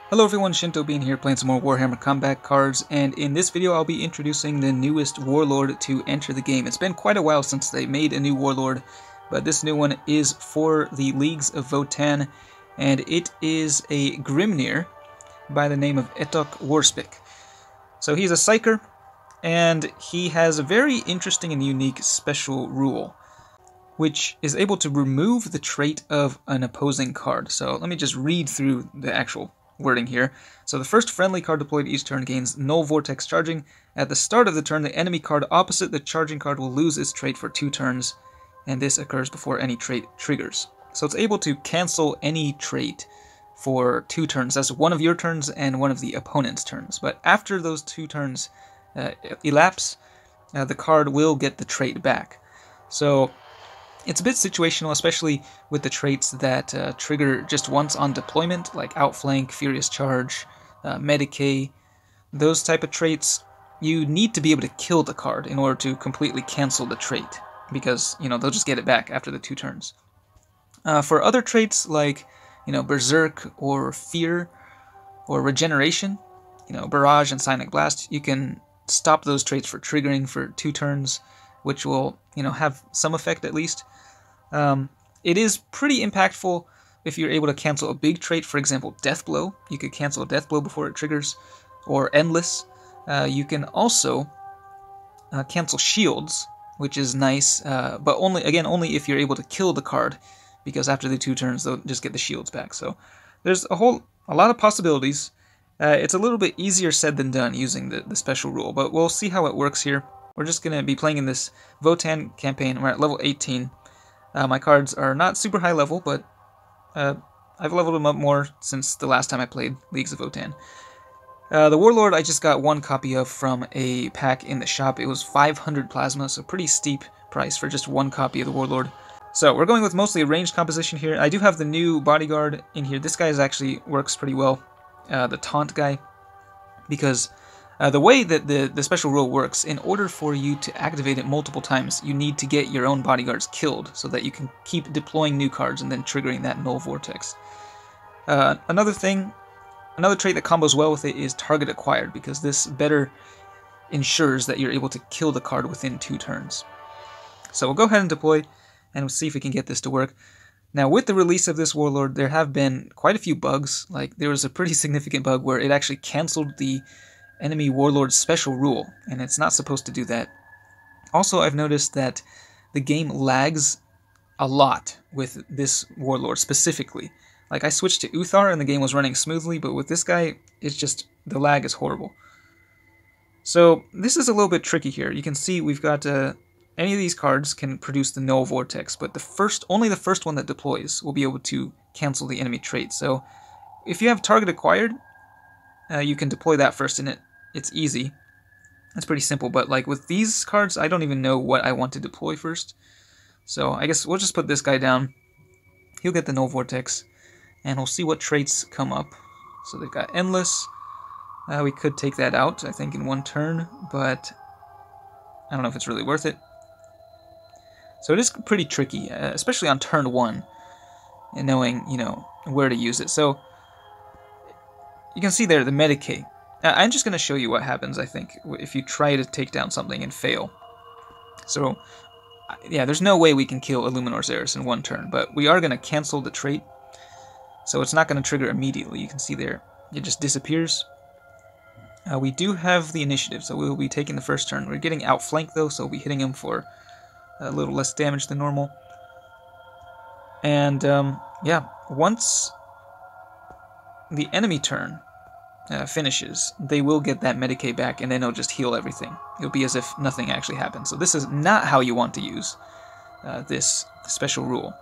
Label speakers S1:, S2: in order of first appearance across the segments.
S1: Hello everyone, Shinto Bean here playing some more Warhammer Combat cards, and in this video I'll be introducing the newest Warlord to enter the game. It's been quite a while since they made a new Warlord, but this new one is for the Leagues of Votann, and it is a Grimnir by the name of Etok Warspik. So he's a Psyker, and he has a very interesting and unique special rule, which is able to remove the trait of an opposing card. So let me just read through the actual wording here. So the first friendly card deployed each turn gains null vortex charging. At the start of the turn, the enemy card opposite the charging card will lose its trait for 2 turns, and this occurs before any trait triggers. So it's able to cancel any trait for 2 turns. That's one of your turns and one of the opponent's turns. But after those 2 turns elapse, the card will get the trait back. So it's a bit situational, especially with the traits that trigger just once on deployment, like Outflank, Furious Charge, Medicae. Those type of traits, you need to be able to kill the card in order to completely cancel the trait, because, they'll just get it back after the 2 turns. For other traits like, Berserk or Fear or Regeneration, Barrage and Sonic Blast, you can stop those traits for triggering for 2 turns, which will, have some effect at least. It is pretty impactful if you're able to cancel a big trait, for example, Death Blow. You could cancel a Death Blow before it triggers, or Endless. You can also cancel Shields, which is nice, but only if you're able to kill the card, because after the 2 turns, they'll just get the shields back. So there's a lot of possibilities. It's a little bit easier said than done using the special rule, but we'll see how it works here. We're just going to be playing in this Votann campaign. We're at level 18. My cards are not super high level, but I've leveled them up more since the last time I played Leagues of Votann. The Warlord I just got 1 copy of from a pack in the shop. It was 500 plasma, so pretty steep price for just 1 copy of the Warlord. So we're going with mostly a ranged composition here. I do have the new bodyguard in here. This guy actually works pretty well, the taunt guy, because the way that the special rule works, in order for you to activate it multiple times, you need to get your own bodyguards killed so that you can keep deploying new cards and then triggering that null vortex. Another trait that combos well with it is target acquired, because this better ensures that you're able to kill the card within 2 turns. So we'll go ahead and deploy, and we'll see if we can get this to work. Now, with the release of this Warlord, there have been quite a few bugs. Like, there was a pretty significant bug where it actually canceled the enemy Warlord's special rule, and it's not supposed to do that. Also, I've noticed that the game lags a lot with this Warlord specifically. Like, I switched to Uthar and the game was running smoothly, but with this guy, it's just, the lag is horrible. So, this is a little bit tricky here. You can see we've got, any of these cards can produce the null vortex, but only the first one that deploys will be able to cancel the enemy trait. So, if you have target acquired, you can deploy that first, and it's easy. It's pretty simple, but like with these cards, I don't even know what I want to deploy first. So I guess we'll just put this guy down. He'll get the null vortex, and we'll see what traits come up. So they've got Endless. We could take that out, I think, in 1 turn, but I don't know if it's really worth it. So it is pretty tricky, especially on turn 1, and knowing, where to use it. So you can see there the Medicae. I'm just going to show you what happens, I think, if you try to take down something and fail. So, yeah, there's no way we can kill Illuminor Xeris in 1 turn, but we are going to cancel the trait, so it's not going to trigger immediately. You can see there, it just disappears. We do have the initiative, so we will be taking the first turn. We're getting outflanked, though, so we'll be hitting him for a little less damage than normal. And, yeah, once the enemy turn finishes, they will get that Medicae back, and then it'll just heal everything. It'll be as if nothing actually happened. So this is not how you want to use this special rule.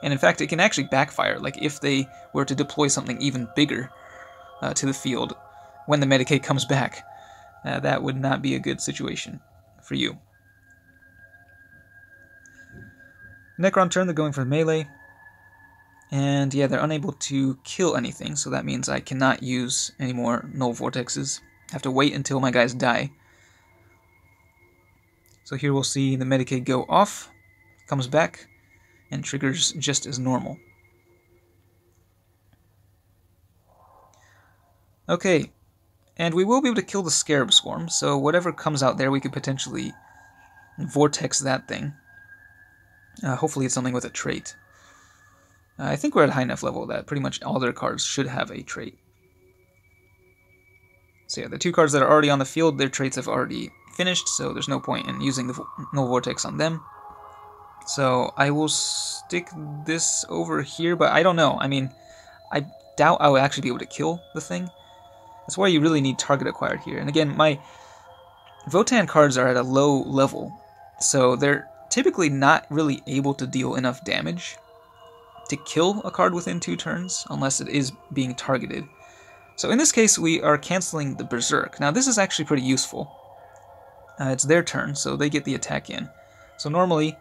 S1: And in fact, it can actually backfire. Like, if they were to deploy something even bigger to the field when the Medicae comes back, that would not be a good situation for you. Necron turn, they're going for melee. And yeah, they're unable to kill anything, so that means I cannot use any more null vortexes. I have to wait until my guys die. So here we'll see the Medicae go off, comes back, and triggers just as normal. Okay, and we will be able to kill the Scarab Swarm, so whatever comes out there we could potentially vortex that thing. Hopefully it's something with a trait. I think we're at high enough level that pretty much all their cards should have a trait. So yeah, the 2 cards that are already on the field, their traits have already finished, so there's no point in using the Null Vortex on them. So I will stick this over here, but I don't know. I mean, I doubt I will actually be able to kill the thing. That's why you really need target acquired here. And again, my Votann cards are at a low level, so they're typically not really able to deal enough damage to kill a card within 2 turns, unless it is being targeted. So in this case, we are canceling the Berserk. Now this is actually pretty useful. It's their turn, so they get the attack in. So normally,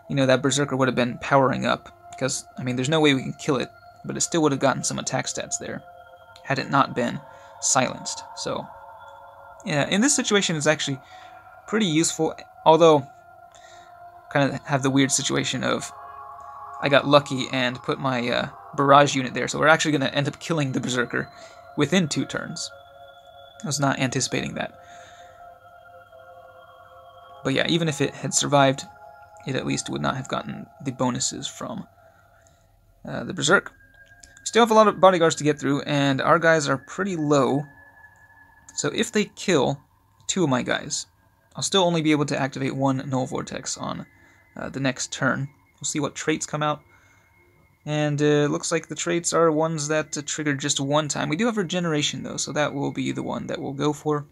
S1: you know, that Berserker would have been powering up, because, I mean, there's no way we can kill it, but it still would have gotten some attack stats there, had it not been silenced. So, yeah, in this situation, it's actually pretty useful, although kind of have the weird situation of I got lucky and put my barrage unit there, so we're actually going to end up killing the Berserker within 2 turns. I was not anticipating that. But yeah, even if it had survived, it at least would not have gotten the bonuses from the Berserk. Still have a lot of bodyguards to get through, and our guys are pretty low. So if they kill 2 of my guys, I'll still only be able to activate 1 Null Vortex on the next turn. We'll see what traits come out. And it looks like the traits are ones that trigger just 1 time. We do have Regeneration, though, so that will be the one that we'll go for.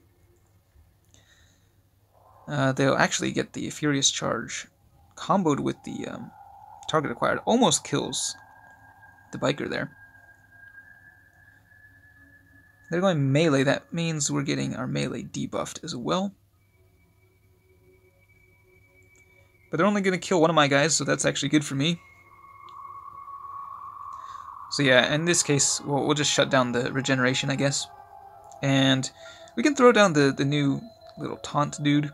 S1: They'll actually get the Furious Charge comboed with the target acquired. Almost kills the biker there. They're going melee. That means we're getting our melee debuffed as well. But they're only going to kill 1 of my guys, so that's actually good for me. So yeah, in this case, we'll just shut down the regeneration, I guess. And we can throw down the new little taunt dude.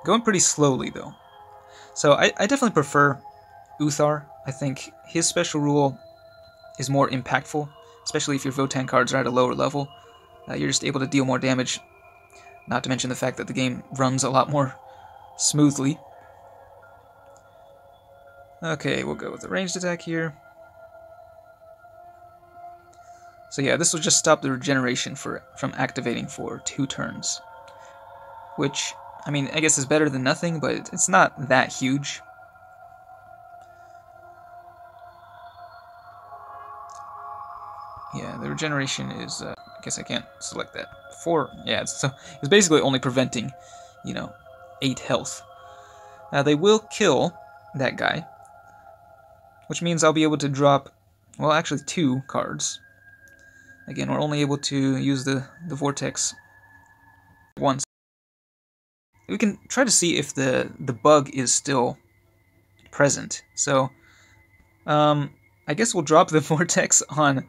S1: Going pretty slowly, though. So I definitely prefer Uthar. I think his special rule is more impactful, especially if your Votann cards are at a lower level. You're just able to deal more damage, not to mention the fact that the game runs a lot more smoothly. Okay, we'll go with the ranged attack here. So yeah, this will just stop the regeneration from activating for 2 turns. Which, I mean, I guess is better than nothing, but it's not that huge. Yeah, the regeneration is, I guess I can't select that. 4, yeah, it's basically only preventing, 8 health. They will kill that guy, which means I'll be able to drop, well, actually 2 cards. Again, we're only able to use the Vortex once. We can try to see if the bug is still present. So, I guess we'll drop the Vortex on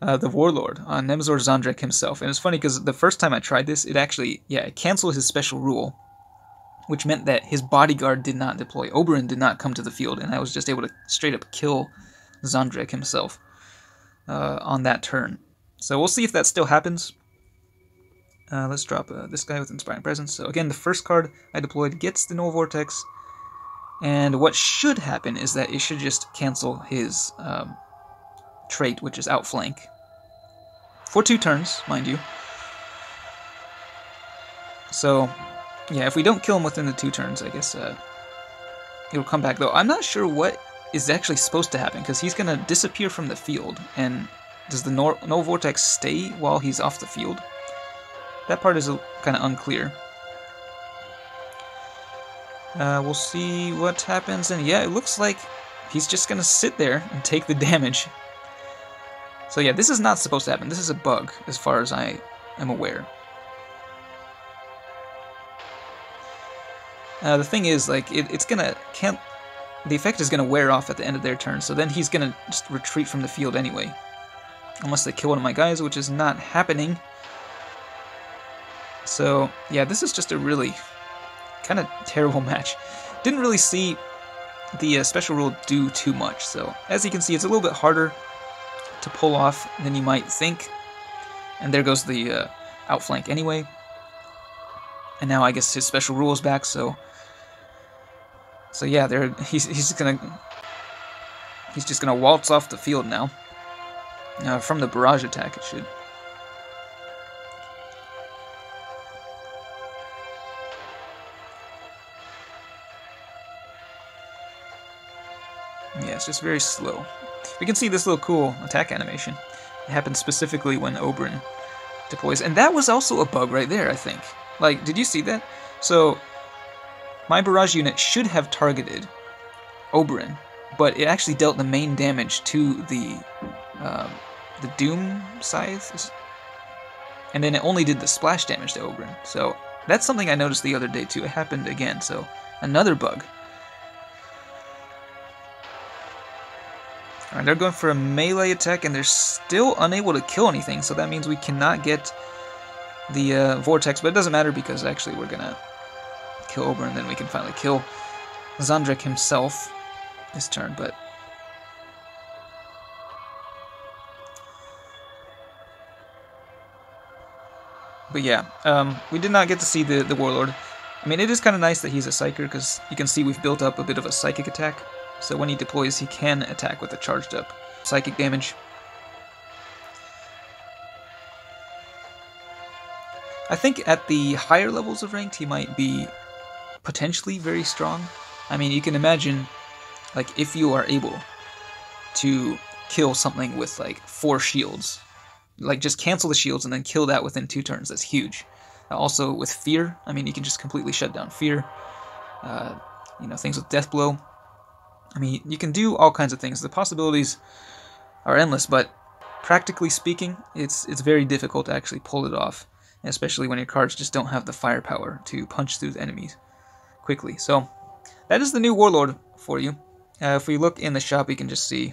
S1: the Warlord, on Nemzor Zandrek himself. And it's funny because the first time I tried this, it canceled his special rule, which meant that his bodyguard did not deploy. Oberyn did not come to the field, and I was just able to straight up kill Zandrek himself on that turn. So we'll see if that still happens. Let's drop this guy with Inspiring Presence. So again, the first card I deployed gets the Null Vortex, and what should happen is that it should just cancel his trait, which is Outflank, for 2 turns, mind you. So, yeah, if we don't kill him within the 2 turns, I guess he'll come back. Though I'm not sure what is actually supposed to happen, because he's going to disappear from the field, and does the Null Vortex stay while he's off the field? That part is kind of unclear. We'll see what happens, and yeah, it looks like he's just going to sit there and take the damage. So yeah, this is not supposed to happen. This is a bug, as far as I am aware. The thing is, like, the effect is gonna wear off at the end of their turn, so then he's gonna just retreat from the field anyway. Unless they kill 1 of my guys, which is not happening. So, yeah, this is just a really kind of terrible match. Didn't really see the special rule do too much, so as you can see, it's a little bit harder to pull off than you might think. And there goes the outflank anyway. And now I guess his special rule is back, so yeah, he's just gonna waltz off the field now. From the barrage attack, it should. Yeah, it's just very slow. We can see this little cool attack animation. It happens specifically when Oberyn deploys. And that was also a bug right there, I think. Like, did you see that? So, my barrage unit should have targeted Oberyn, but it actually dealt the main damage to the Doom Scythe. And then it only did the splash damage to Oberyn. So, that's something I noticed the other day too. It happened again, so another bug. Alright, they're going for a melee attack, and they're still unable to kill anything, so that means we cannot get the Vortex, but it doesn't matter because actually we're gonna kill Oberyn, and then we can finally kill Zandrek himself this turn, but yeah, we did not get to see the Warlord. I mean, it is kind of nice that he's a Psyker, because you can see we've built up a bit of a Psychic attack. So when he deploys, he can attack with a charged up psychic damage. I think at the higher levels of ranked, he might be potentially very strong. I mean, you can imagine, like, if you are able to kill something with, like, 4 shields. Like, just cancel the shields and then kill that within 2 turns. That's huge. Also, with Fear, I mean, you can just completely shut down Fear. You know, things with Death Blow. I mean, you can do all kinds of things. The possibilities are endless, but practically speaking, it's very difficult to actually pull it off, especially when your cards just don't have the firepower to punch through the enemies quickly. So, that is the new Warlord for you. If we look in the shop, you can just see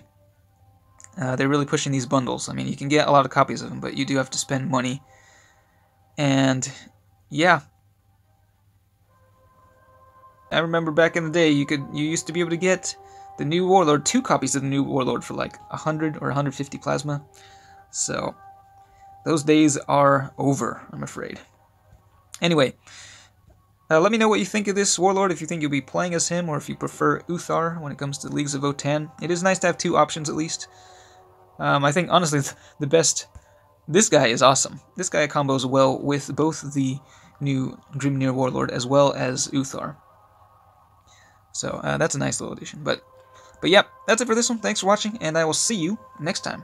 S1: they're really pushing these bundles. I mean, you can get a lot of copies of them, but you do have to spend money. And, yeah. I remember back in the day, you used to be able to get the new Warlord, 2 copies of the new Warlord for like 100 or 150 plasma. So, those days are over, I'm afraid. Anyway, let me know what you think of this Warlord, if you think you'll be playing as him, or if you prefer Uthar when it comes to Leagues of Votann. It is nice to have 2 options at least. I think, honestly, the best... This guy is awesome. This guy combos well with both the new Grimnir Warlord as well as Uthar. So, that's a nice little addition. But yeah, that's it for this one. Thanks for watching, and I will see you next time.